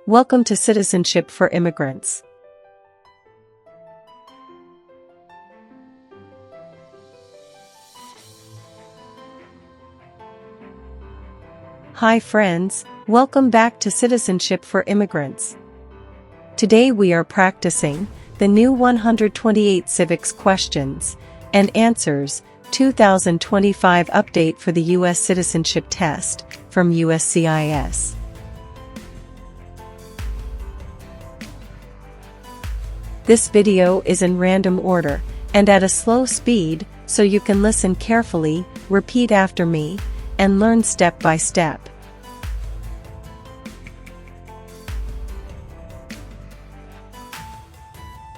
Welcome to Citizenship for Immigrants. Hi friends, welcome back to Citizenship for Immigrants. Today we are practicing the new 128 Civics Questions and Answers 2025 update for the U.S. Citizenship Test from USCIS. This video is in random order and at a slow speed, so you can listen carefully, repeat after me, and learn step by step.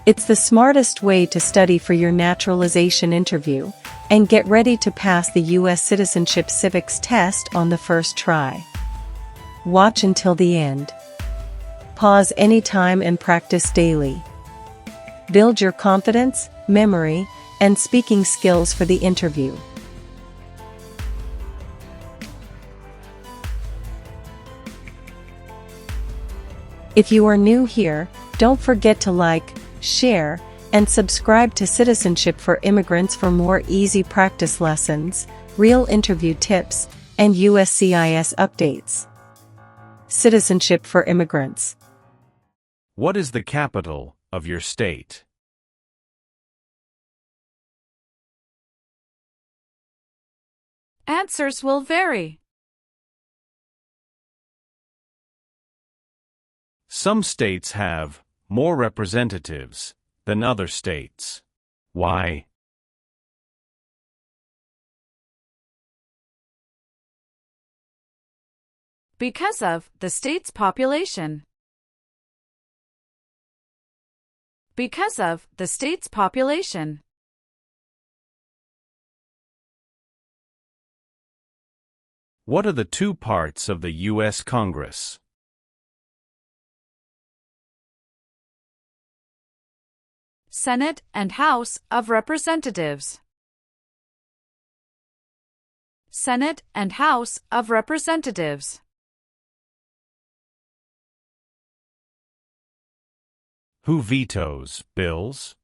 It's the smartest way to study for your naturalization interview and get ready to pass the U.S. Citizenship Civics Test on the first try. Watch until the end. Pause anytime and practice daily. Build your confidence, memory, and speaking skills for the interview. If you are new here, don't forget to like, share, and subscribe to Citizenship for Immigrants for more easy practice lessons, real interview tips, and USCIS updates. Citizenship for Immigrants. What is the capital of your state? Answers will vary. Some states have more representatives than other states. Why? Because of the state's population. Because of the state's population. What are the two parts of the U.S. Congress? Senate and House of Representatives. Senate and House of Representatives. Who vetoes bills?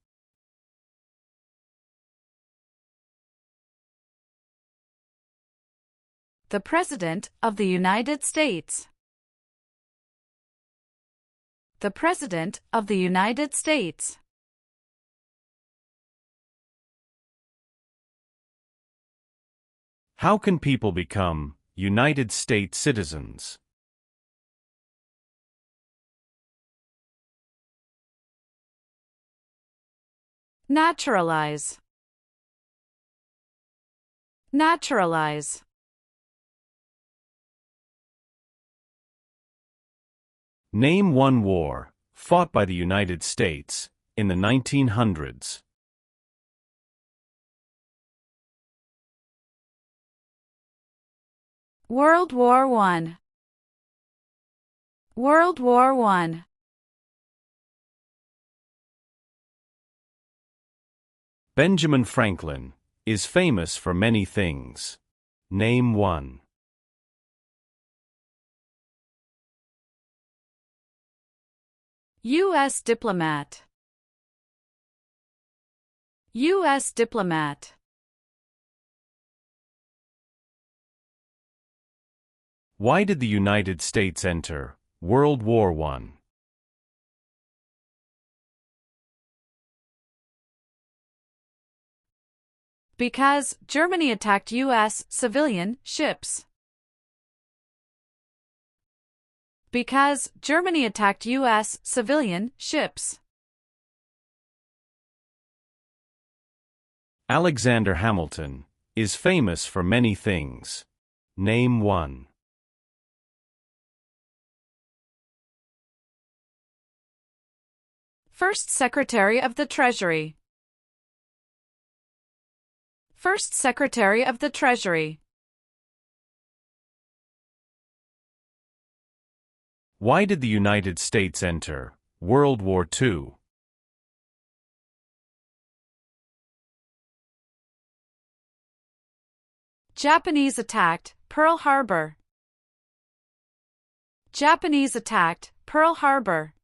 The President of the United States. The President of the United States. How can people become United States citizens? Naturalize. Naturalize. Name one war fought by the United States in the 1900s. World War I. World War I. Benjamin Franklin is famous for many things. Name one. U.S. diplomat. U.S. diplomat. Why did the United States enter World War I? Because Germany attacked U.S. civilian ships. Because Germany attacked U.S. civilian ships. Alexander Hamilton is famous for many things. Name one. First Secretary of the Treasury. First Secretary of the Treasury. Why did the United States enter World War II? Japanese attacked Pearl Harbor. Japanese attacked Pearl Harbor.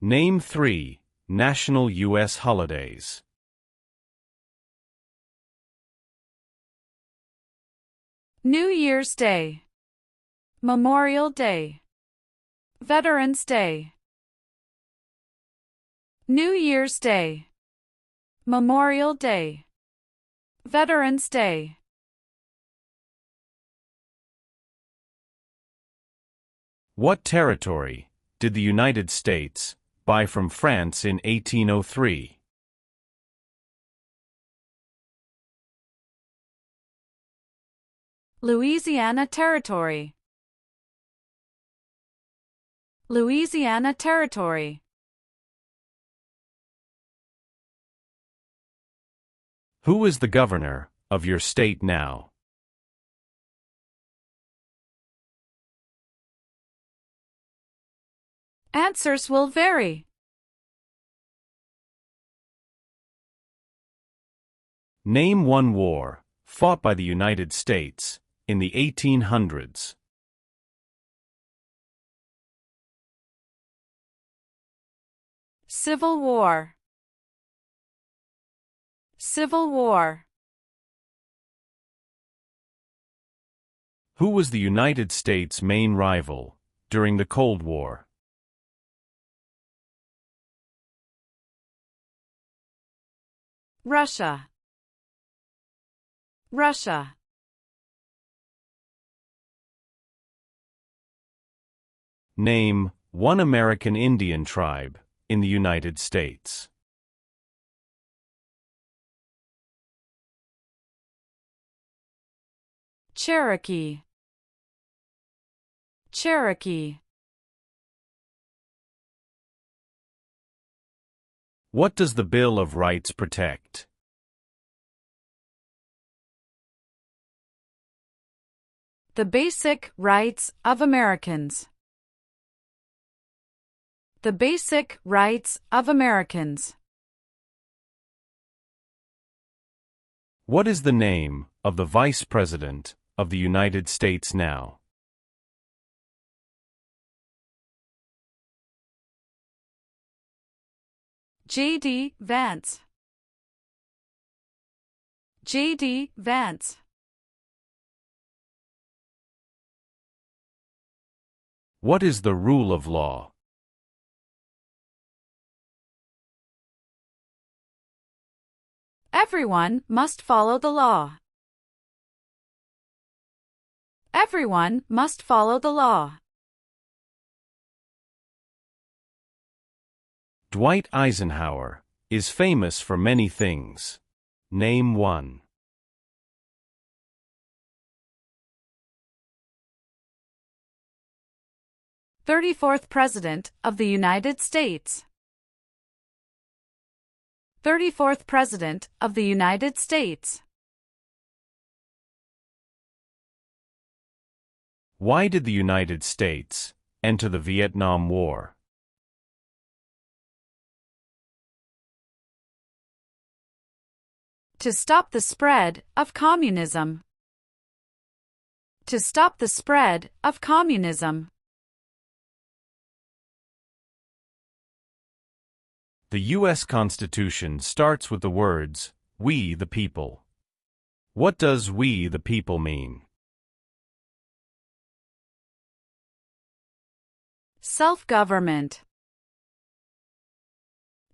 Name 3 national U.S. holidays. New Year's Day, Memorial Day, Veterans Day. New Year's Day, Memorial Day, Veterans Day. What territory did the United States buy from France in 1803? Louisiana Territory, Louisiana Territory. Who is the governor of your state now? Answers will vary. Name one war fought by the United States in the 1800s. Civil War, Civil War. Who was the United States' main rival during the Cold War? Russia, Russia. Name one American Indian tribe in the United States. Cherokee, Cherokee. What does the Bill of Rights protect? The basic rights of Americans. The basic rights of Americans. What is the name of the Vice President of the United States now? J.D. Vance, J.D. Vance. What is the rule of law? Everyone must follow the law. Everyone must follow the law. Dwight Eisenhower is famous for many things. Name one. 34th President of the United States. 34th President of the United States. Why did the United States enter the Vietnam War? To stop the spread of communism. To stop the spread of communism. The U.S. Constitution starts with the words, "We the people." What does "we the people" mean? Self-government.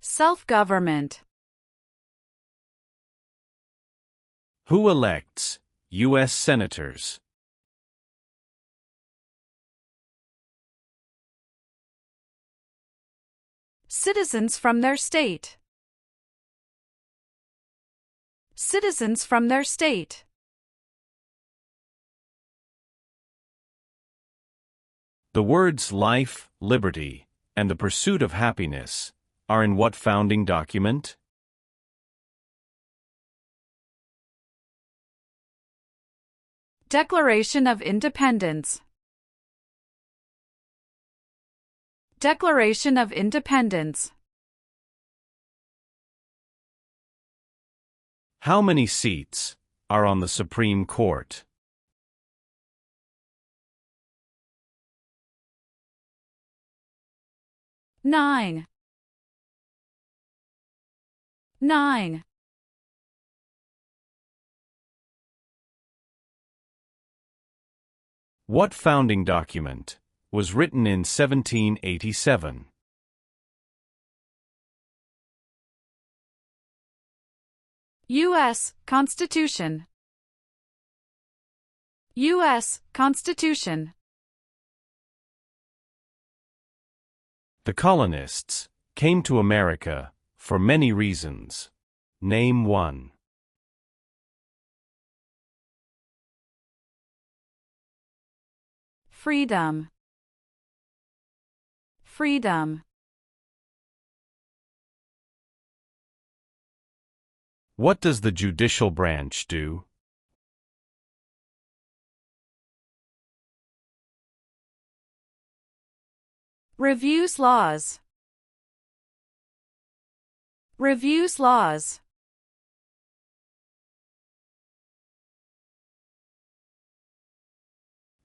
Self-government. Who elects U.S. senators? Citizens from their state. Citizens from their state. The words life, liberty, and the pursuit of happiness are in what founding document? Declaration of Independence. Declaration of Independence. How many seats are on the Supreme Court? 9. 9. What founding document was written in 1787? U.S. Constitution. U.S. Constitution. The colonists came to America for many reasons. Name one. Freedom. Freedom. What does the judicial branch do? Reviews laws. Reviews laws.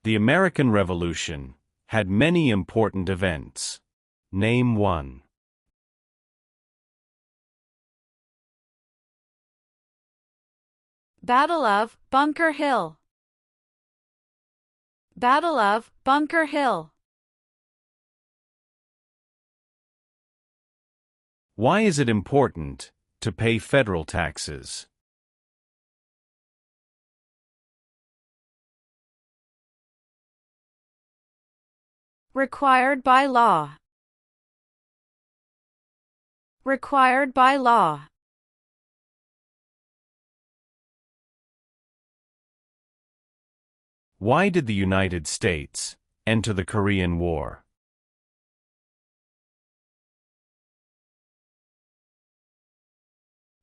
The American Revolution had many important events. Name one. Battle of Bunker Hill. Battle of Bunker Hill. Why is it important to pay federal taxes? Required by law. Required by law. Why did the United States enter the Korean War?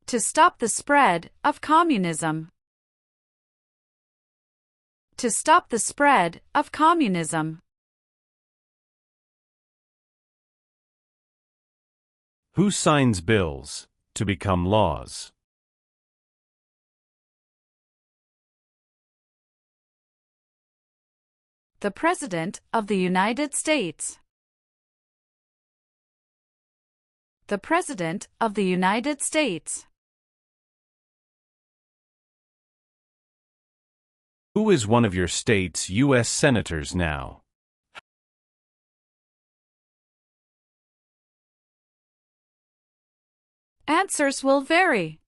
To stop the spread of communism. To stop the spread of communism. Who signs bills to become laws? The President of the United States. The President of the United States. Who is one of your state's U.S. senators now? Answers will vary.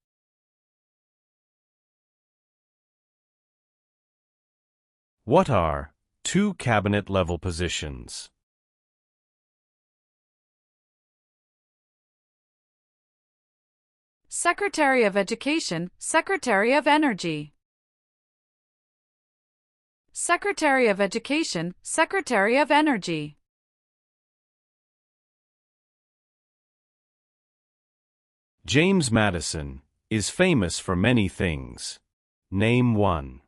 What are two cabinet-level positions? Secretary of Education, Secretary of Energy. Secretary of Education, Secretary of Energy. James Madison is famous for many things. Name one.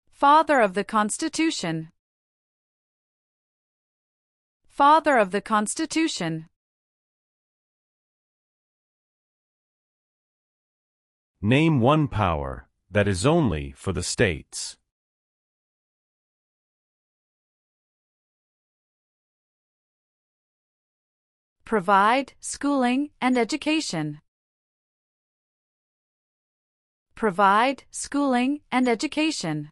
Father of the Constitution. Father of the Constitution. Name one power that is only for the states. Provide schooling and education. Provide schooling and education.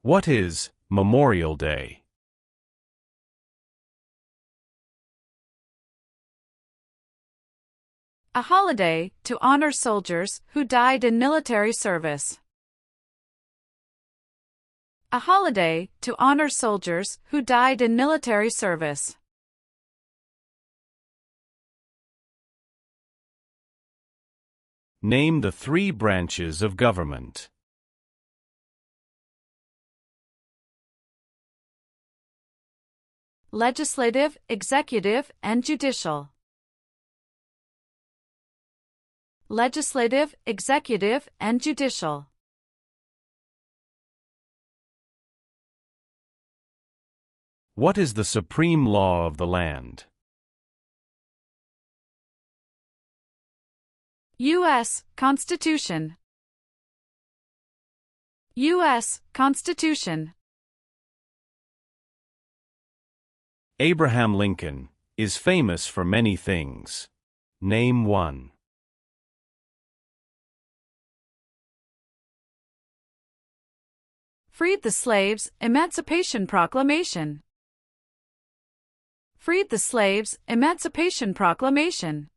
What is Memorial Day? A holiday to honor soldiers who died in military service. A holiday to honor soldiers who died in military service. Name the three branches of government. Legislative, executive, and judicial. Legislative, executive, and judicial. What is the supreme law of the land? U.S. Constitution. U.S. Constitution. Abraham Lincoln is famous for many things. Name one. Freed the slaves, Emancipation Proclamation. Freed the slaves, Emancipation Proclamation.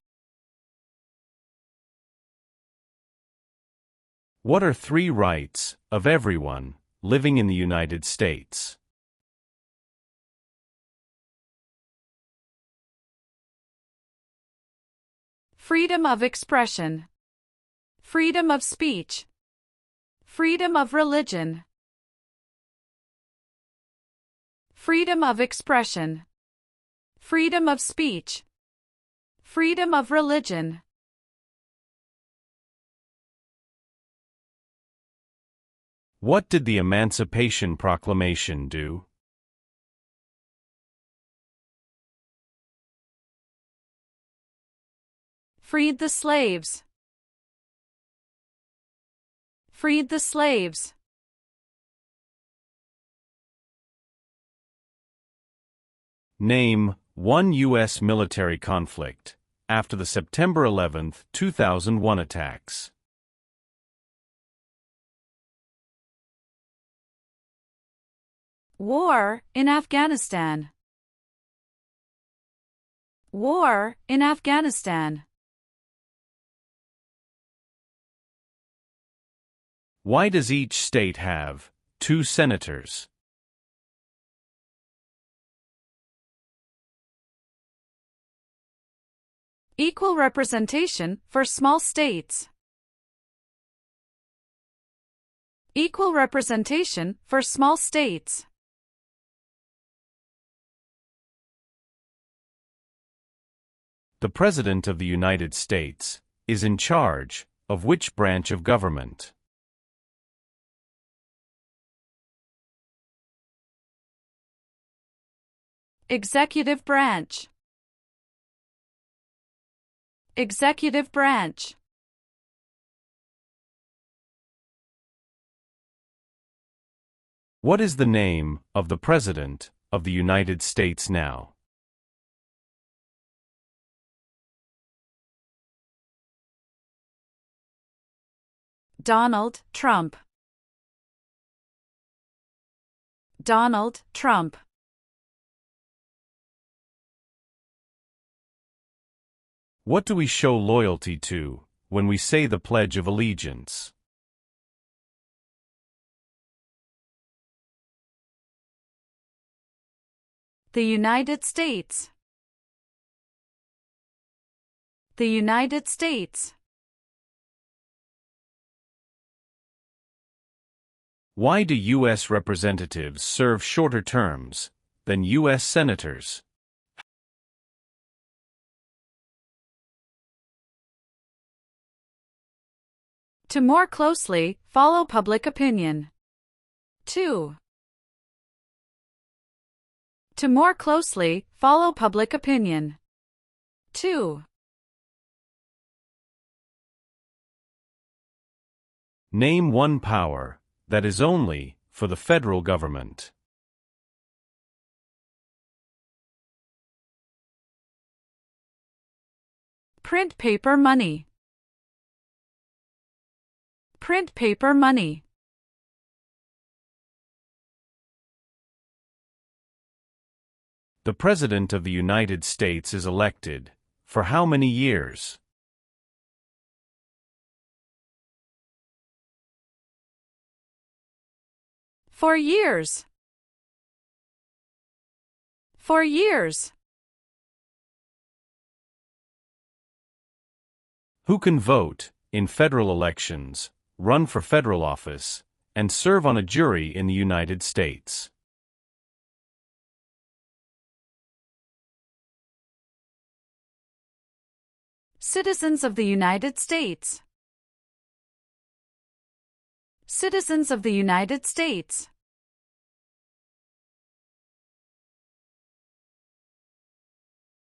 What are three rights of everyone living in the United States? Freedom of expression. Freedom of speech. Freedom of religion. Freedom of expression. Freedom of speech. Freedom of religion. What did the Emancipation Proclamation do? Freed the slaves. Freed the slaves. Name one U.S. military conflict after the September 11, 2001 attacks. War in Afghanistan. War in Afghanistan. Why does each state have 2 senators? Equal representation for small states. Equal representation for small states. The President of the United States is in charge of which branch of government? Executive branch. Executive branch. What is the name of the President of the United States now? Donald Trump. Donald Trump. What do we show loyalty to when we say the Pledge of Allegiance? The United States. The United States. Why do U.S. representatives serve shorter terms than U.S. senators? To more closely follow public opinion. 2. To more closely follow public opinion. 2. Name one power that is only for the federal government. Print paper money. Print paper money. The President of the United States is elected for how many years? For years. For years. Who can vote in federal elections, run for federal office, and serve on a jury in the United States? Citizens of the United States. Citizens of the United States.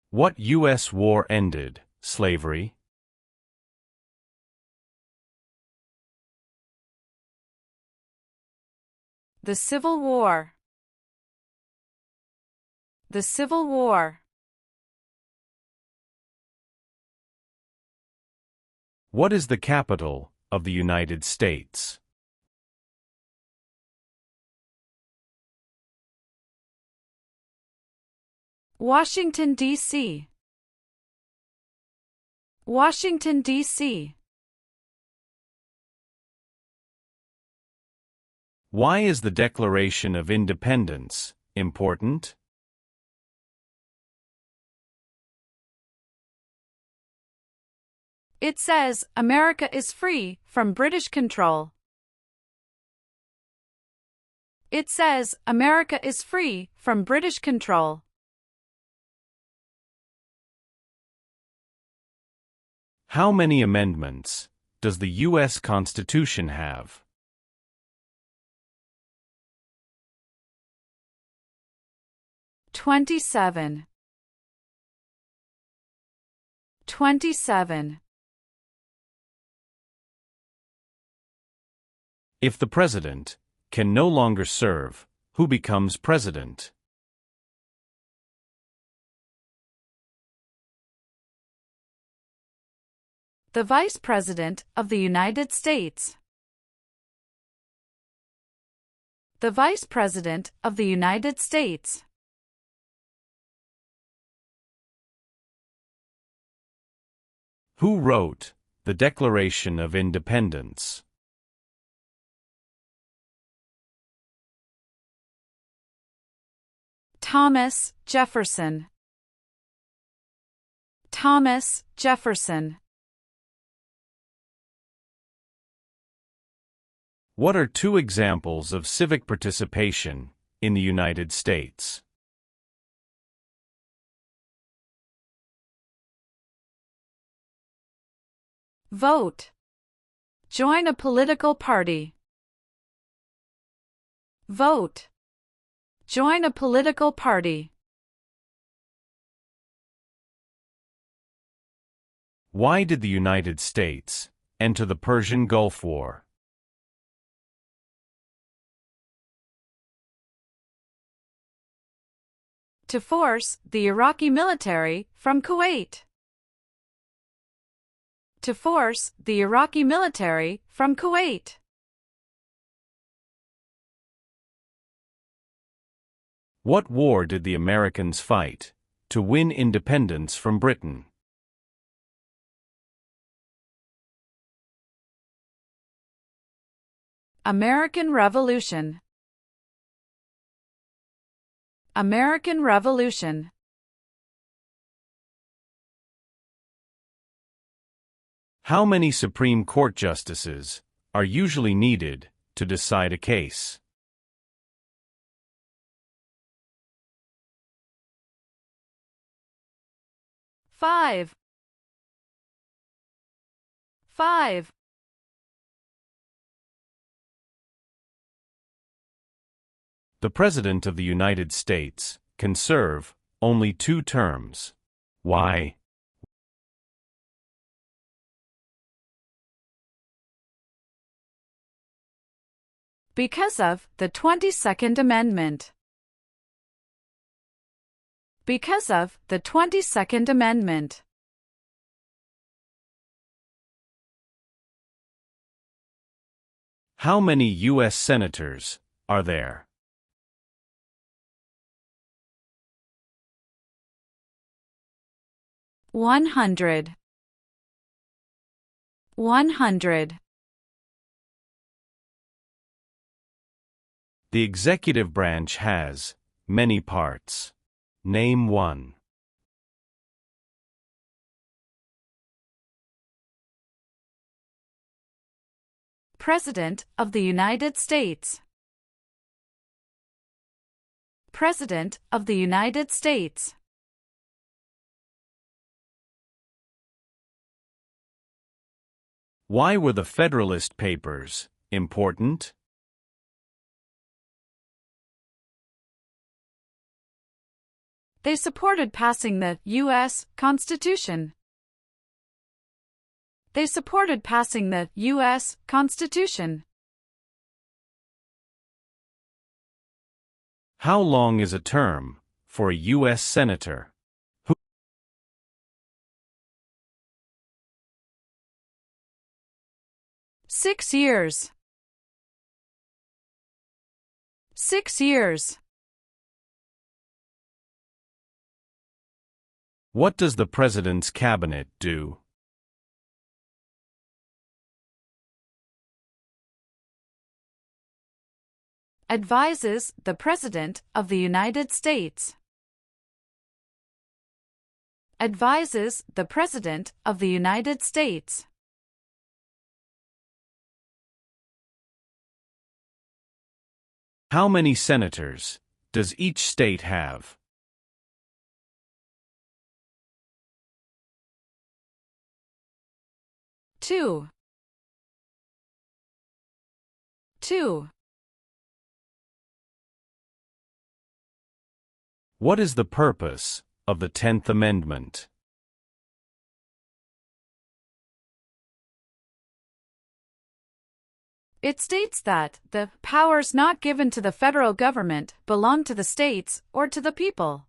What U.S. war ended slavery? The Civil War. The Civil War. What is the capital of the United States? Washington, D.C. Washington, D.C. Why is the Declaration of Independence important? It says America is free from British control. It says America is free from British control. How many amendments does the U.S. Constitution have? 27. 27. If the president can no longer serve, who becomes president? The Vice President of the United States. The Vice President of the United States. Who wrote the Declaration of Independence? Thomas Jefferson. Thomas Jefferson. What are two examples of civic participation in the United States? Vote. Join a political party. Vote. Join a political party. Why did the United States enter the Persian Gulf War? To force the Iraqi military from Kuwait. To force the Iraqi military from Kuwait. What war did the Americans fight to win independence from Britain? American Revolution. American Revolution. How many Supreme Court justices are usually needed to decide a case? 5. 5. The President of the United States can serve only 2 terms. Why? Because of the 22nd Amendment. Because of the 22nd Amendment. How many U.S. senators are there? 100. 100. The executive branch has many parts. Name one. President of the United States. President of the United States. Why were the Federalist Papers important? They supported passing the U.S. Constitution. They supported passing the U.S. Constitution. How long is a term for a U.S. Senator? 6 years. 6 years. What does the President's Cabinet do? Advises the President of the United States. Advises the President of the United States. How many senators does each state have? Two. What is the purpose of the 10th Amendment? It states that the powers not given to the federal government belong to the states or to the people.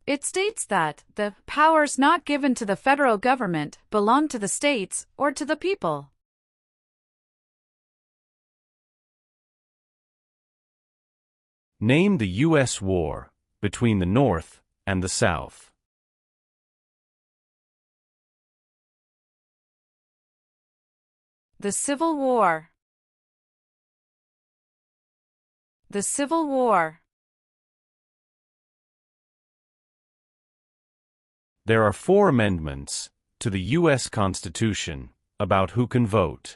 It states that the powers not given to the federal government belong to the states or to the people. Name the U.S. war between the North and the South. The Civil War. The Civil War. There are 4 amendments to the U.S. Constitution about who can vote.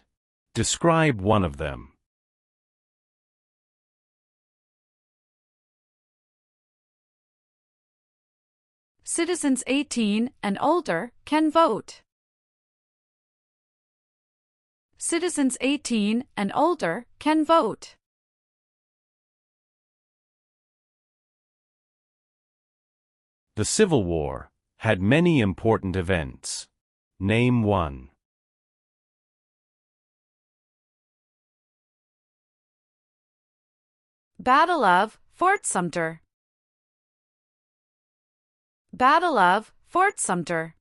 Describe one of them. Citizens 18 and older can vote. Citizens 18 and older can vote. The Civil War had many important events. Name one. Battle of Fort Sumter. Battle of Fort Sumter.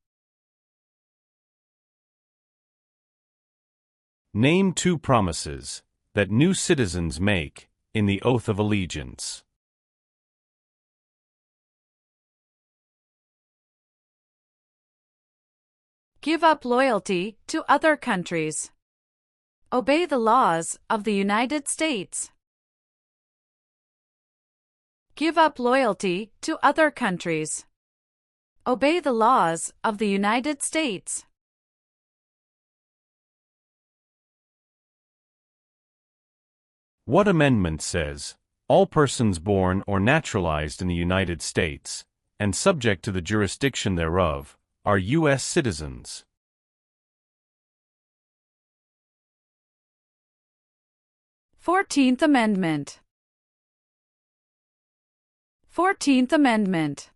Name 2 promises that new citizens make in the Oath of Allegiance. Give up loyalty to other countries. Obey the laws of the United States. Give up loyalty to other countries. Obey the laws of the United States. What amendment says, all persons born or naturalized in the United States, and subject to the jurisdiction thereof, are U.S. citizens? Fourteenth Amendment. 14th Amendment.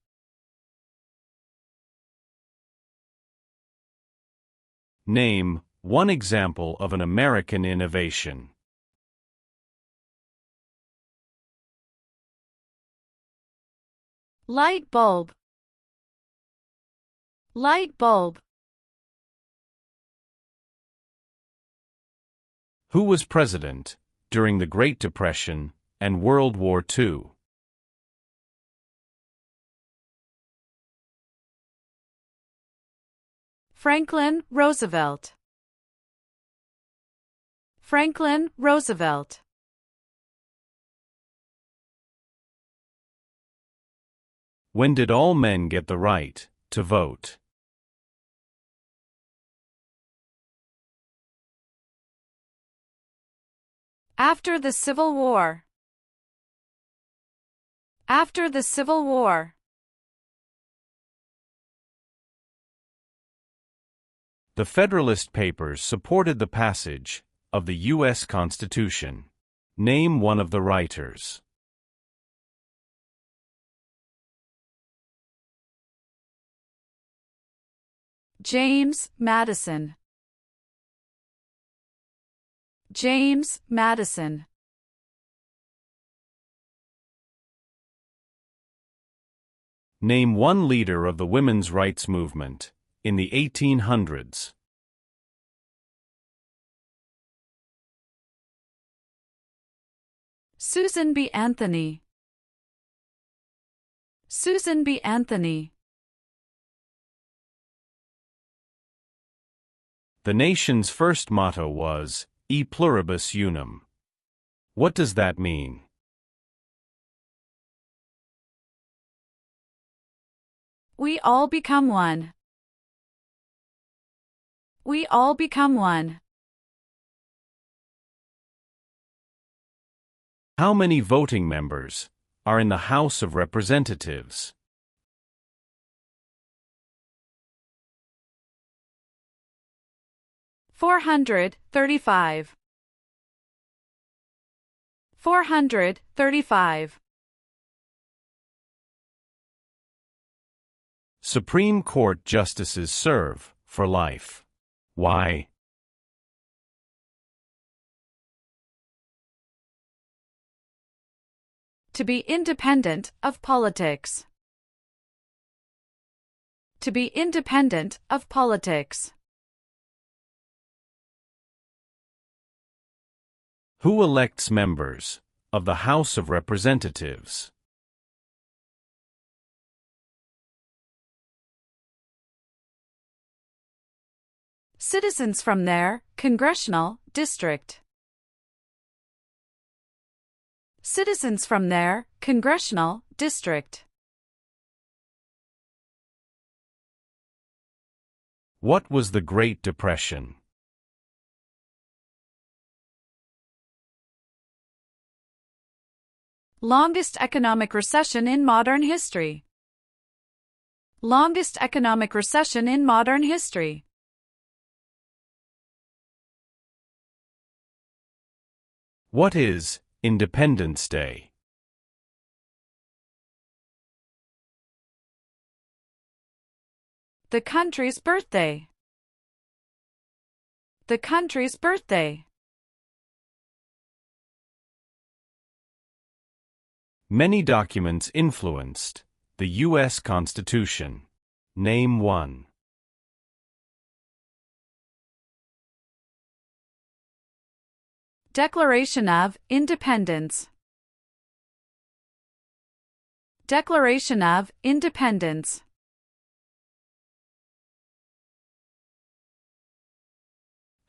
Name one example of an American innovation. Light bulb. Light bulb. Who was president during the Great Depression and World War II? Franklin Roosevelt. Franklin Roosevelt. When did all men get the right to vote? After the Civil War. After the Civil War. The Federalist Papers supported the passage of the U.S. Constitution. Name one of the writers. James Madison. James Madison. Name one leader of the women's rights movement in the 1800s. Susan B. Anthony. Susan B. Anthony. The nation's first motto was, E pluribus unum. What does that mean? We all become one. We all become one. How many voting members are in the House of Representatives? $435. 435. Supreme Court justices serve for life. Why? To be independent of politics. To be independent of politics. Who elects members of the House of Representatives? Citizens from their congressional district. Citizens from their congressional district. What was the Great Depression? Longest economic recession in modern history. Longest economic recession in modern history. What is Independence Day? The country's birthday. The country's birthday. Many documents influenced the U.S. Constitution. Name one. Declaration of Independence. Declaration of Independence.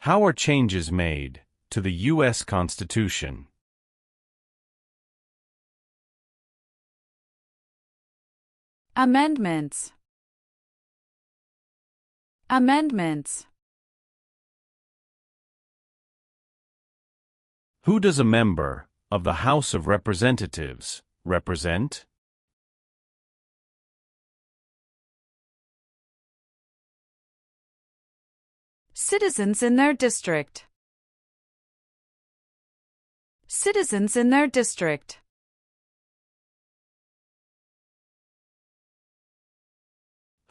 How are changes made to the U.S. Constitution? Amendments. Amendments. Who does a member of the House of Representatives represent? Citizens in their district. Citizens in their district.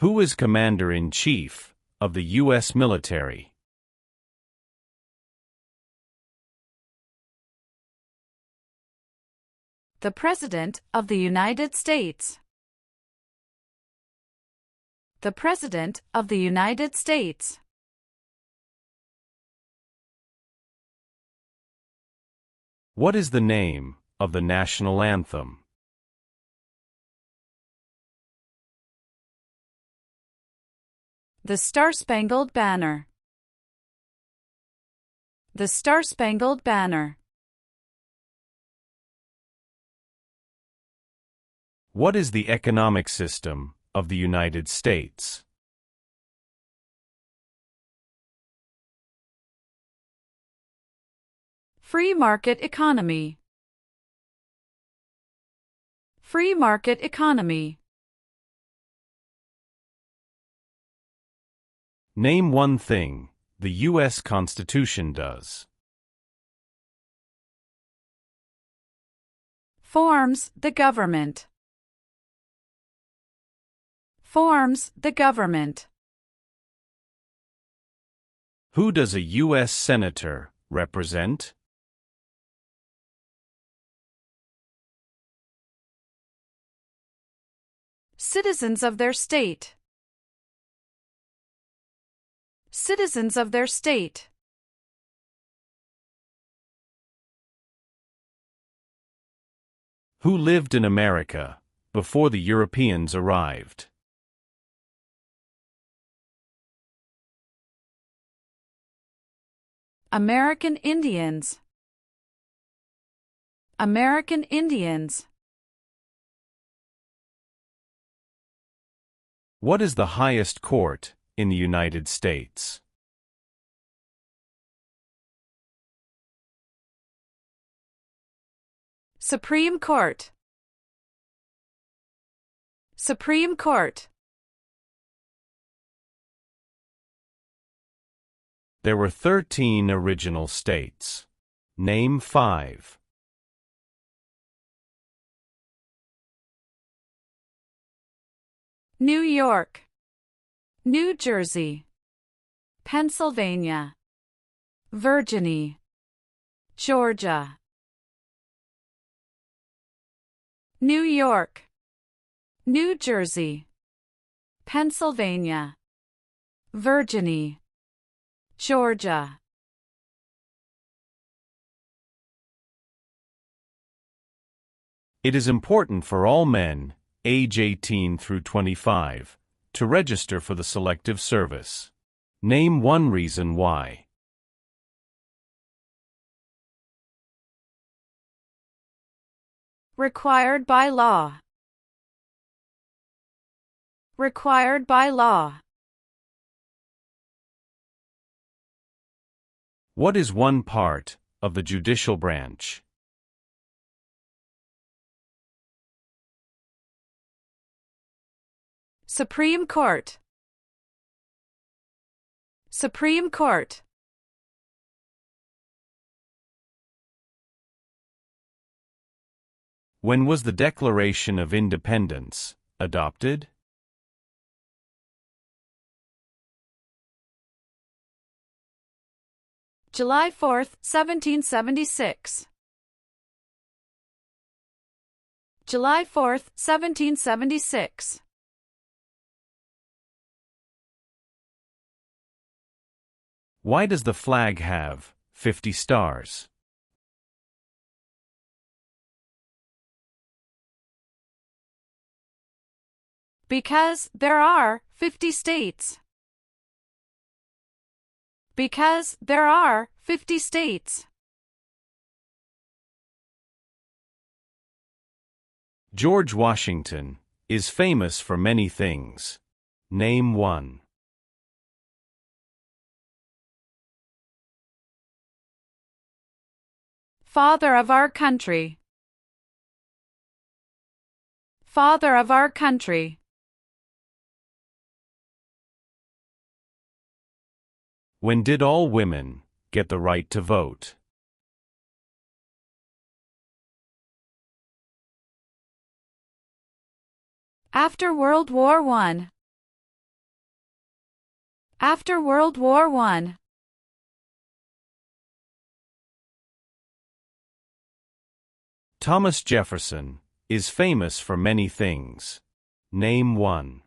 Who is Commander-in-Chief of the U.S. military? The President of the United States. The President of the United States. What is the name of the national anthem? The Star-Spangled Banner. The Star-Spangled Banner. What is the economic system of the United States? Free market economy. Free market economy. Name one thing the U.S. Constitution does. Forms the government. Forms the government. Who does a U.S. Senator represent? Citizens of their state. Citizens of their state. Who lived in America before the Europeans arrived? American Indians. American Indians. What is the highest court in the United States? Supreme Court. Supreme Court. There were 13 original states. Name 5. New York, New Jersey, Pennsylvania, Virginia, Georgia. New York, New Jersey, Pennsylvania, Virginia, Georgia. It is important for all men, age 18 through 25, to register for the Selective Service. Name one reason why. Required by law. Required by law. What is one part of the judicial branch? Supreme Court. Supreme Court. When was the Declaration of Independence adopted? July 4, 1776. July 4, 1776. Why does the flag have 50 stars? Because there are 50 states. Because there are 50 states. George Washington is famous for many things. Name one. Father of our country. Father of our country. When did all women get the right to vote? After World War I. After World War I. Thomas Jefferson is famous for many things. Name one.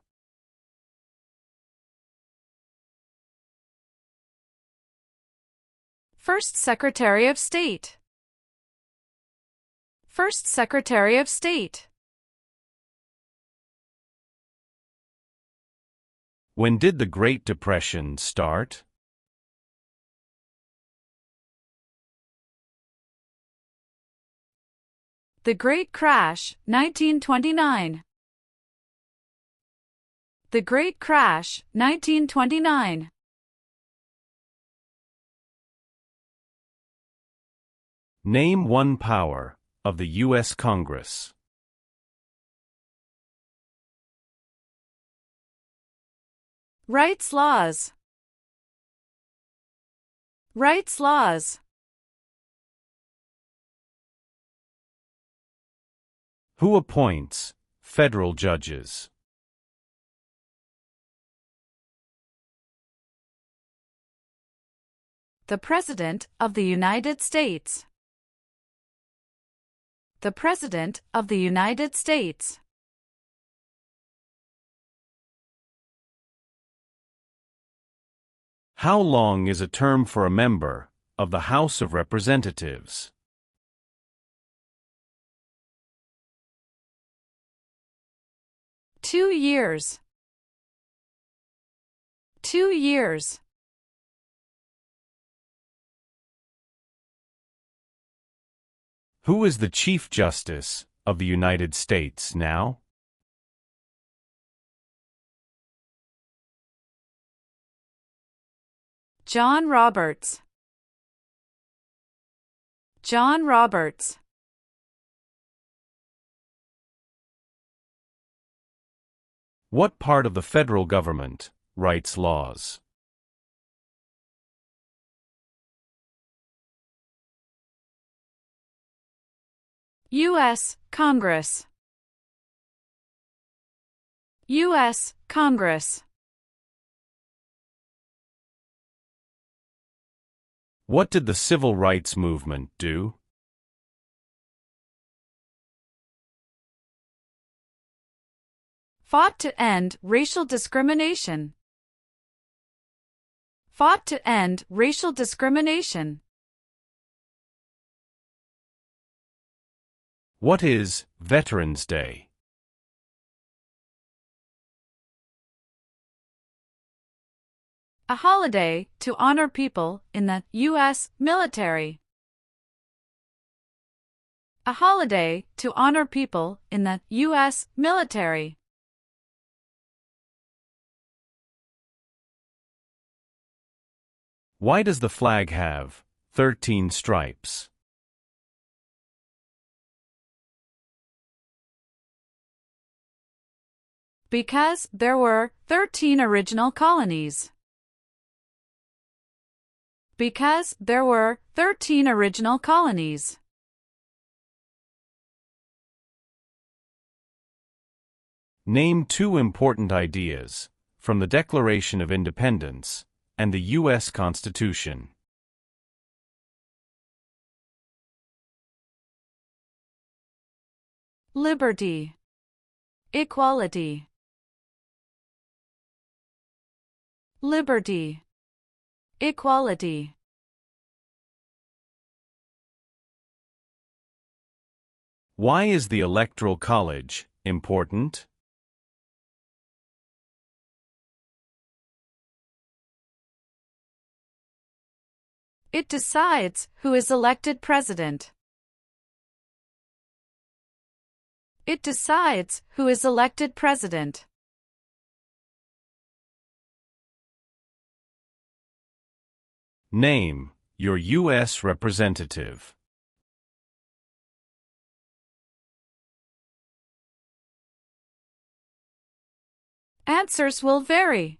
First Secretary of State. First Secretary of State. When did the Great Depression start? The Great Crash, 1929. The Great Crash, 1929. Name one power of the U.S. Congress. Rights laws. Rights laws. Who appoints federal judges? The President of the United States. The President of the United States. How long is a term for a member of the House of Representatives? Two years. 2 years. Who is the Chief Justice of the United States now? John Roberts. John Roberts. What part of the federal government writes laws? U.S. Congress. U.S. Congress. What did the Civil Rights Movement do? Fought to end racial discrimination. Fought to end racial discrimination. What is Veterans Day? A holiday to honor people in the U.S. military. A holiday to honor people in the U.S. military. Why does the flag have 13 stripes? Because there were 13 original colonies. Because there were 13 original colonies. Name 2 important ideas from the Declaration of Independence and the U.S. Constitution. Liberty. Equality. Liberty. Equality. Why is the Electoral College important? It decides who is elected president. It decides who is elected president. Name your U.S. representative. Answers will vary.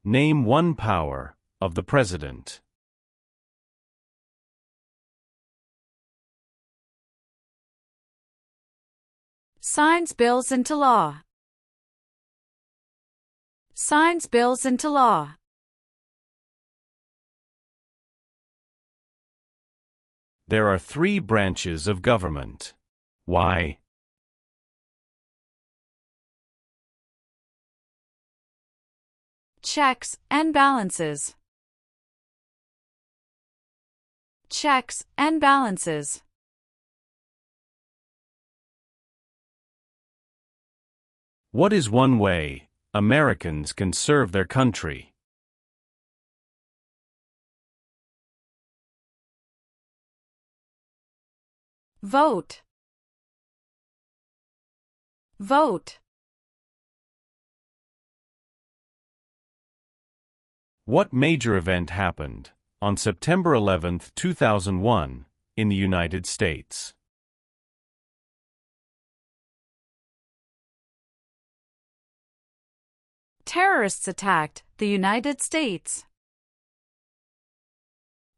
Name 1 power of the President. Signs bills into law. Signs bills into law. There are 3 branches of government. Why? Checks and balances. Checks and balances. What is one way Americans can serve their country? Vote. Vote. What major event happened on September 11, 2001, in the United States? Terrorists attacked the United States.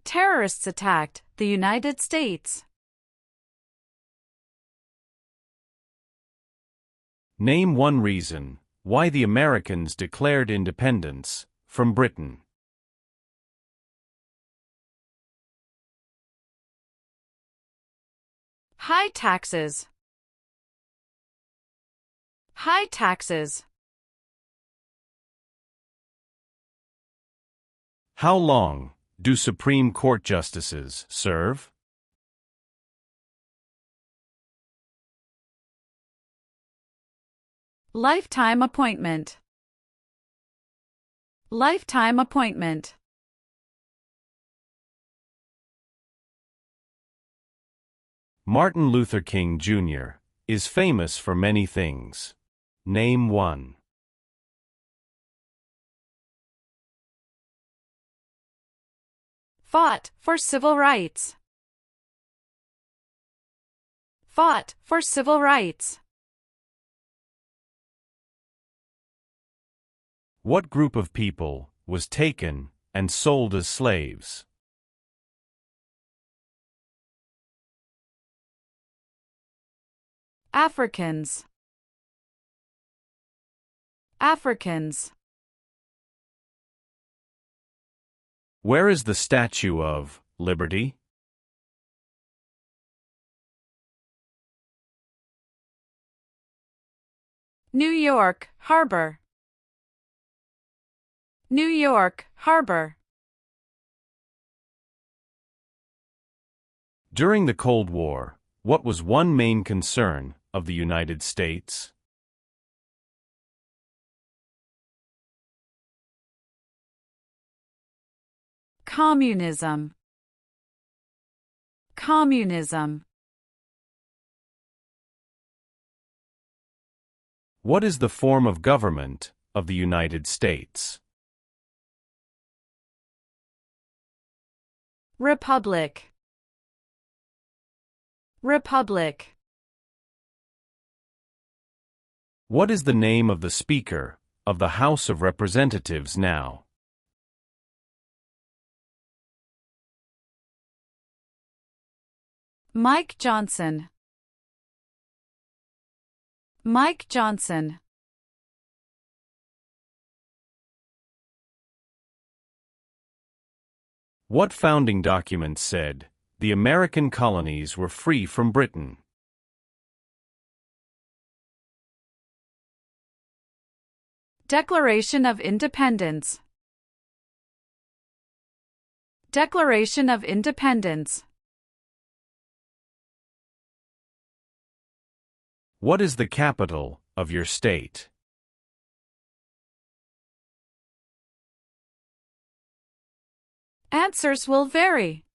Terrorists attacked the United States. Name 1 reason why the Americans declared independence from Britain. High taxes. High taxes. How long do Supreme Court justices serve? Lifetime appointment. Lifetime appointment. Martin Luther King Jr. is famous for many things. Name one. Fought for civil rights. Fought for civil rights. What group of people was taken and sold as slaves? Africans. Africans. Where is the Statue of Liberty? New York Harbor. New York Harbor. During the Cold War, what was one main concern of the United States? Communism. Communism. What is the form of government of the United States? Republic. Republic. What is the name of the Speaker of the House of Representatives now? Mike Johnson. Mike Johnson. What founding document said the American colonies were free from Britain? Declaration of Independence. Declaration of Independence. What is the capital of your state? Answers will vary.